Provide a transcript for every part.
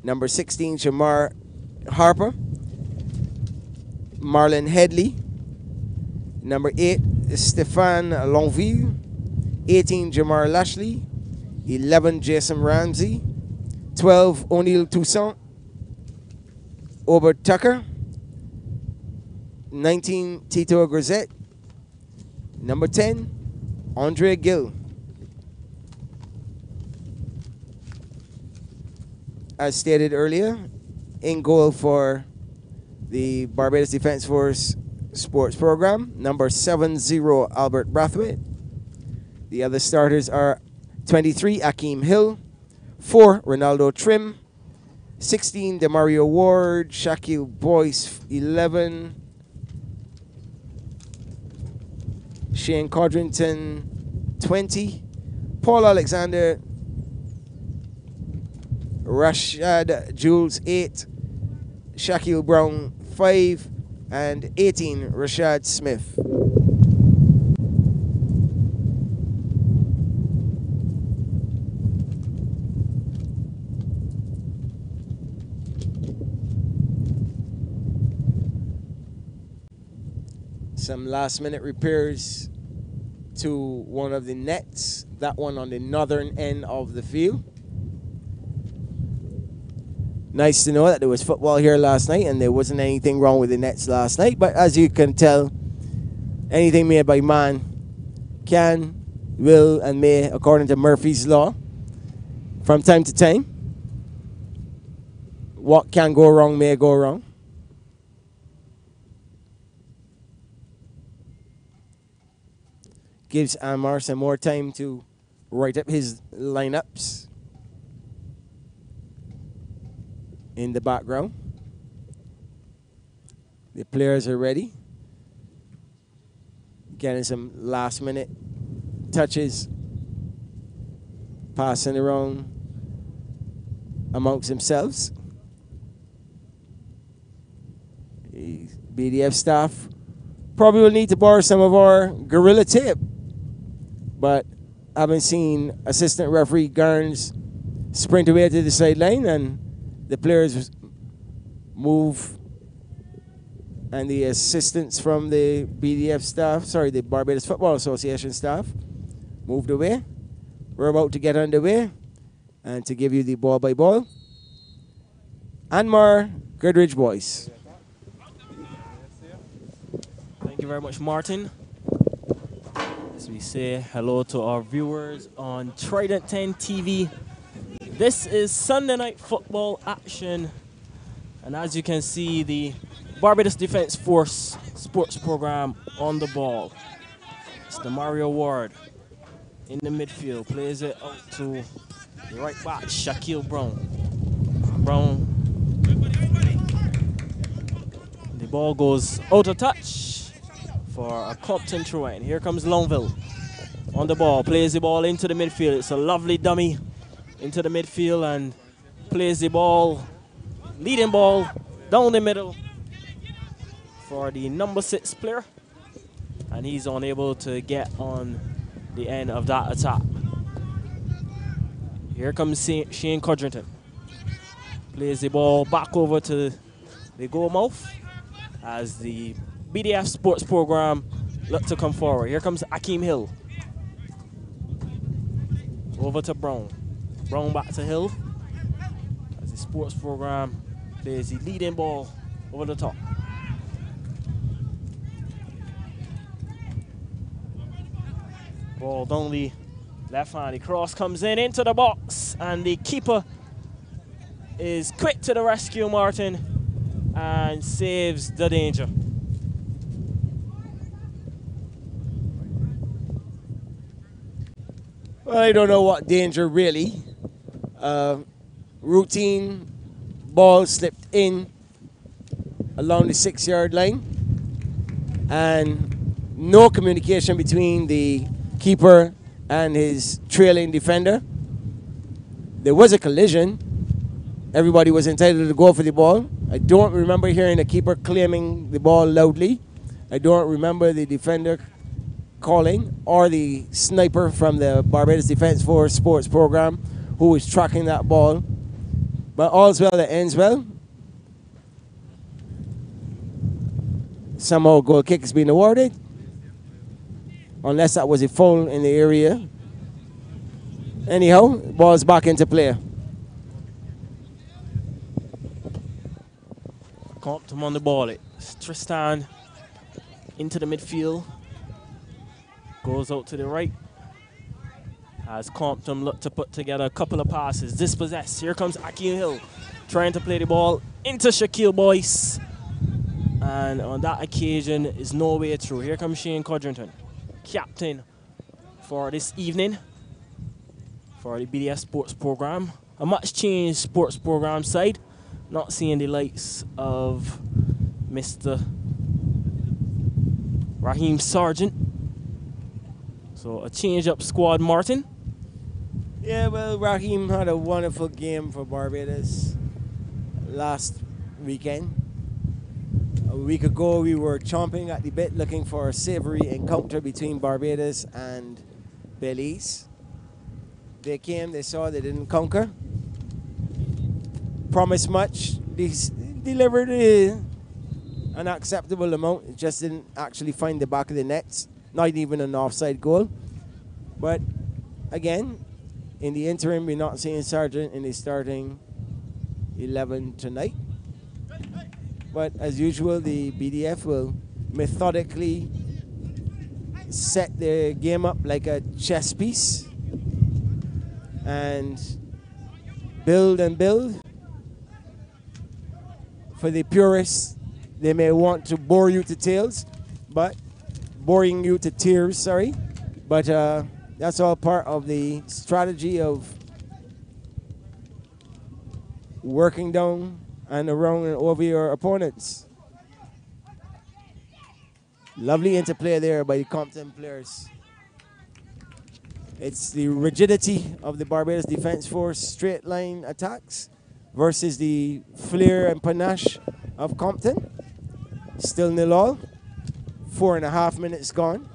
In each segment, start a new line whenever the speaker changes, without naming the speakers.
Number 16, Jamar Harper. Marlon Headley. Number 8, Stéphane Lonville. 18, Jamar Lashley. 11, Jason Ramsey. 12, O'Neal Toussaint. Obert Tucker. 19, Tito Grisette. Number 10, Andre Gill. As stated earlier, in goal for the Barbados Defence Force sports program, number 70, Albert Brathwaite. The other starters are 23, Akeem Hill. 4, Ronaldo Trim. 16, Demario Ward. Shaquille Boyce. 11, Shane Codrington. 20, Paul Alexander. Rashad Jules. 8, Shaquille Brown. 5, and 18, Rashad Smith. Some last minute repairs to one of the nets, that one on the northern end of the field. Nice to know that there was football here last night and there wasn't anything wrong with the nets last night. But as you can tell, anything made by man can, will, and may, according to Murphy's Law, from time to time. What can go wrong may go wrong. Gives Anmar some more time to write up his lineups. In the background, the players are ready. Getting some last minute touches, passing around amongst themselves. The BDF staff probably will need to borrow some of our gorilla tape, but having seen assistant referee Garns sprint away to the sideline and the players move, and the assistants from the BDF staff, the Barbados Football Association staff, moved away. We're about to get underway, and to give you the ball by ball, Anmar Goodridge boys.
Thank you very much, Martin. As we say hello to our viewers on Trident 10 TV. This is Sunday night football action, and as you can see, the Barbados Defence Force sports program on the ball. It's the Mario Ward in the midfield, plays it out to the right back, Shaquille Brown. The ball goes out of touch for a Compton throw-in. Here comes Longville on the ball, plays the ball into the midfield. It's a lovely dummy into the midfield and plays the ball, leading ball down the middle for the number 6 player, and he's unable to get on the end of that attack. Here comes Shane Codrington, plays the ball back over to the goal mouth as the BDF sports program look to come forward. Here comes Akeem Hill, over to Brown. Brown back to Hill as the sports program plays the leading ball over the top. Ball down the left hand. The cross comes in into the box, and the keeper is quick to the rescue, Martin, and saves the danger.
Well, I don't know what danger really. Routine ball slipped in along the 6-yard line, and no communication between the keeper and his trailing defender. There was a collision. Everybody was entitled to go for the ball. I don't remember hearing the keeper claiming the ball loudly. I don't remember the defender calling, or the sniper from the Barbados Defence Force sports program who was tracking that ball But all's well that ends well. Somehow goal kick has been awarded. Unless that was a foul in the area. Anyhow, ball's back into play.
Compton on the ball. It's Tristan into the midfield. Goes out to the right. As Compton look to put together a couple of passes. Dispossessed. Here comes Akeem Hill. Trying to play the ball into Shaquille Boyce. And on that occasion is no way through. Here comes Shane Codrington, captain for this evening for the BDF Sports Program. A much changed sports program side. Not seeing the likes of Mr. Raheem Sargent. So a change up squad, Martin.
Yeah, well, Raheem had a wonderful game for Barbados last weekend. A week ago, we were chomping at the bit looking for a savory encounter between Barbados and Belize. They came, they saw, they didn't conquer. Promised much, they delivered an acceptable amount, just didn't actually find the back of the nets, not even an offside goal. But again, in the interim, we're not seeing Sargent in the starting 11 tonight. But as usual, the BDF will methodically set the game up like a chess piece and build and build. For the purists, they may want to bore you to tears, but that's all part of the strategy of working down and around and over your opponents. Lovely interplay there by the Compton players. It's the rigidity of the Barbados Defense Force straight line attacks versus the flair and panache of Compton. Still 0-all. 4.5 minutes gone.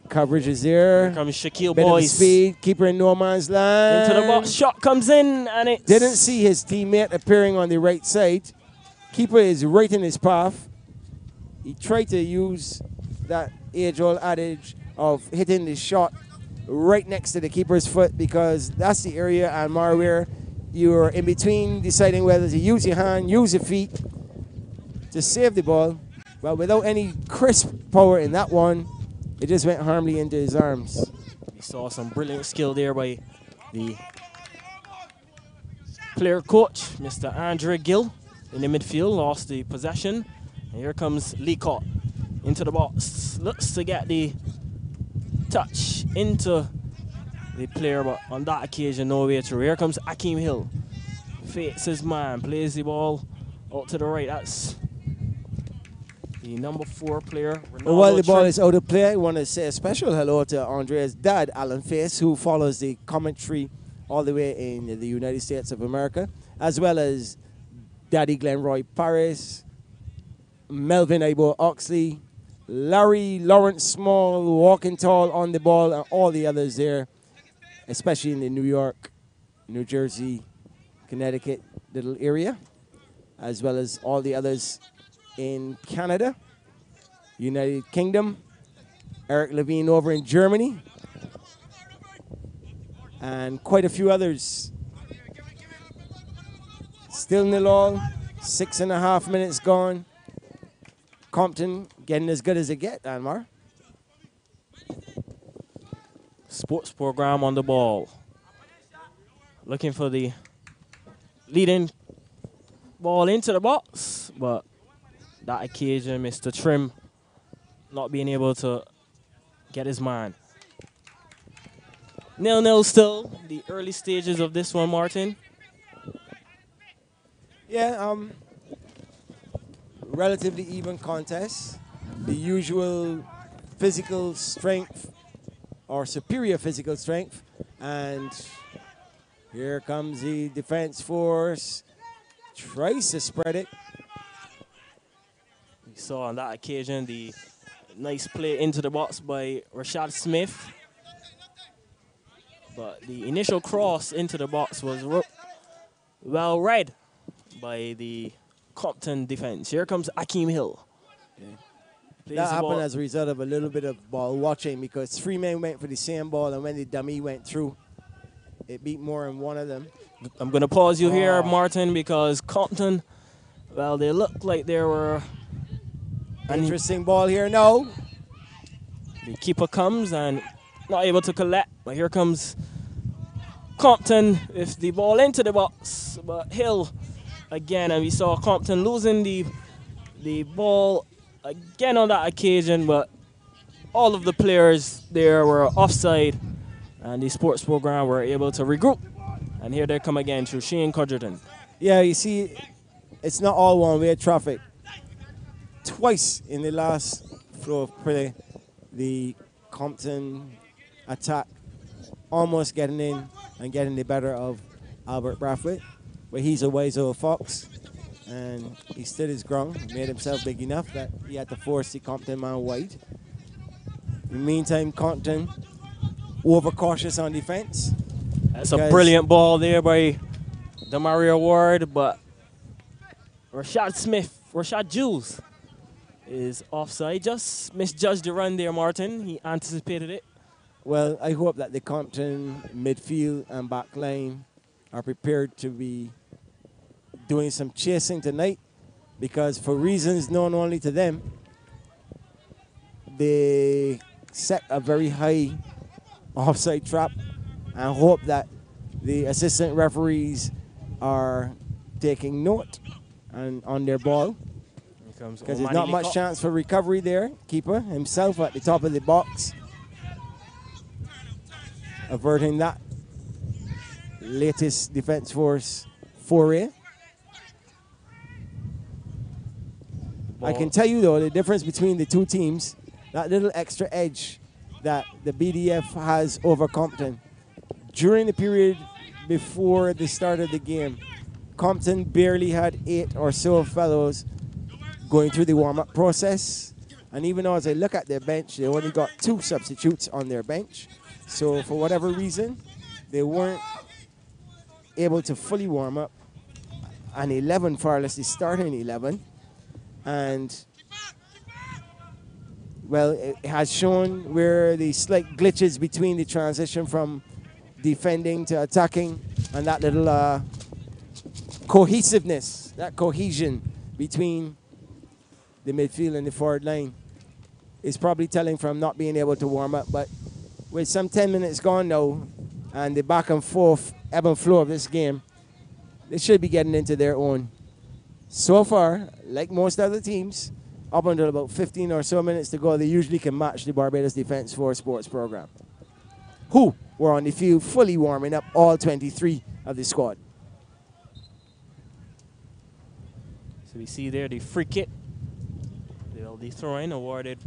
Coverage is there.
Here comes Shaquille
Bit
Boyce.
of speed. Keeper in no man's land.
Into the box. Shot comes in and it
Didn't see his teammate appearing on the right side. Keeper is right in his path. He tried to use that age-old adage of hitting the shot right next to the keeper's foot because that's the area and more where you're in between deciding whether to use your hand, use your feet to save the ball. But without any crisp power in that one, it just went harmlessly into his arms.
We saw some brilliant skill there by the player coach, Mr. Andre Gill, in the midfield. Lost the possession. And here comes Leacock into the box. Looks to get the touch into the player, but on that occasion, no way through. Here comes Akeem Hill. Fates his man, plays the ball out to the right. That's the number 4 player.
Well, while the ball is out of play, I want to say a special hello to Andrea's dad, Alan Face, who follows the commentary all the way in the United States of America, as well as Daddy Glenroy Paris, Melvin Ibo Oxley, Larry Lawrence Small, walking tall on the ball, and all the others there, especially in the New York, New Jersey, Connecticut little area, as well as all the others in Canada, United Kingdom, Eric Levine over in Germany, and quite a few others. Still 0-all, 6.5 minutes gone. Compton getting as good as it gets, Anwar.
Sports program on the ball. Looking for the leading ball into the box, but that occasion, Mr. Trim not being able to get his man. 0-0 still, the early stages of this one, Martin.
Yeah, relatively even contest. The usual physical strength or superior physical strength. And here comes the defense force. Tries to spread it.
We saw on that occasion the nice play into the box by Rashad Smith. But the initial cross into the box was well read by the Compton defense. Here comes Akeem Hill.
Yeah. That happened as a result of a little bit of ball watching, because 3 men went for the same ball, and when the dummy went through, it beat more than one of them.
I'm going to pause you here, Martin, because Compton, well, they looked like they were...
Interesting ball here now.
The keeper comes and not able to collect, but here comes Compton with the ball into the box, but Hill again, and we saw Compton losing the ball again on that occasion, but all of the players there were offside, and the sports program were able to regroup. And here they come again through Shane Cudgerton.
Yeah, you see, it's not all one-way traffic. Twice in the last flow of play, the Compton attack almost getting in and getting the better of Albert Brathwaite, but he's a wise old fox, and he stood his ground, made himself big enough that he had to force the Compton man wide. In the meantime, Compton overcautious on defense.
That's a brilliant ball there by Demario Ward, but Rashad Jules is offside. Just misjudged the run there, Martin. He anticipated it.
Well, I hope that the Compton midfield and back line are prepared to be doing some chasing tonight, because for reasons known only to them, they set a very high offside trap, and hope that the assistant referees are taking note and on their ball, because there's not much chance for recovery there. Keeper himself at the top of the box, averting that latest Defence Force foray. I can tell you, though, the difference between the two teams, that little extra edge that the BDF has over Compton. During the period before the start of the game, Compton barely had 8 or so fellows going through the warm-up process. And even though as I look at their bench, they only got 2 substitutes on their bench. So for whatever reason, they weren't able to fully warm up. And 11 far less the starting 11. And, well, it has shown where the slight glitches between the transition from defending to attacking, and that little cohesiveness, that cohesion between the midfield and the forward line is probably telling from not being able to warm up. But with some 10 minutes gone now, and the back and forth ebb and flow of this game, they should be getting into their own. So far, like most other teams, up until about 15 or so minutes to go, they usually can match the Barbados Defence Force sports program, who were on the field fully warming up, all 23 of the squad.
So we see there the free kick. The throw-in awarded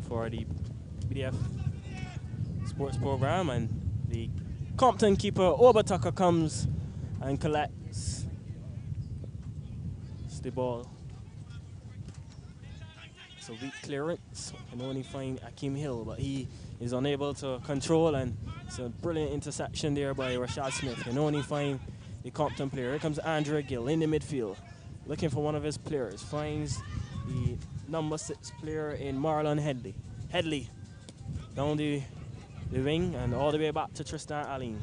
for the BDF sports program, and the Compton keeper Obataka comes and collects the ball. It's a weak clearance. Can only find Akeem Hill, but he is unable to control, and it's a brilliant interception there by Rashad Smith. Can only find the Compton player. Here comes Andrea Gill in the midfield, looking for one of his players. Finds the number 6 player in Marlon Headley. Headley down the wing and all the way back to Tristan Allen,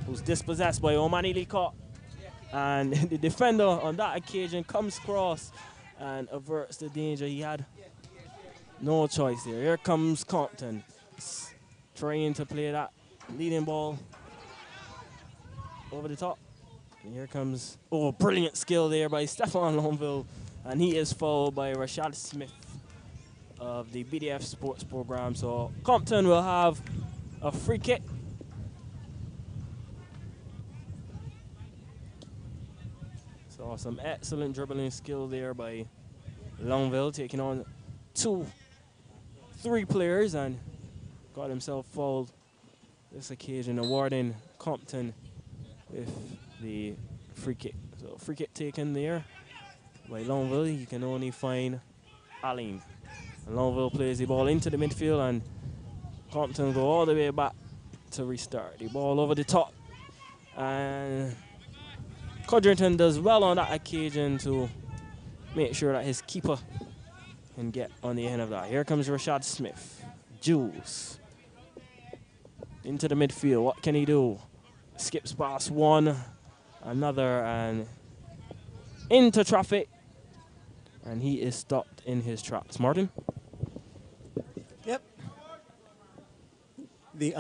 who's dispossessed by Omani Lee-Cott. And the defender on that occasion comes across and averts the danger. He had no choice there. Here comes Compton, trying to play that leading ball over the top. And here comes, brilliant skill there by Stefan Lonville. And he is fouled by Rashad Smith of the BDF sports program. So Compton will have a free kick. So some excellent dribbling skill there by Lonville, taking on 3 players, and got himself fouled this occasion, awarding Compton with the free kick. So free kick taken there by Lonville. He can only find Allen. And Lonville plays the ball into the midfield, and Compton go all the way back to restart. The ball over the top. And Codrington does well on that occasion to make sure that his keeper can get on the end of that. Here comes Rashad Smith. Jules. Into the midfield. What can he do? Skips past one. Another. And into traffic. And he is stopped in his tracks. Martin?
Yep. The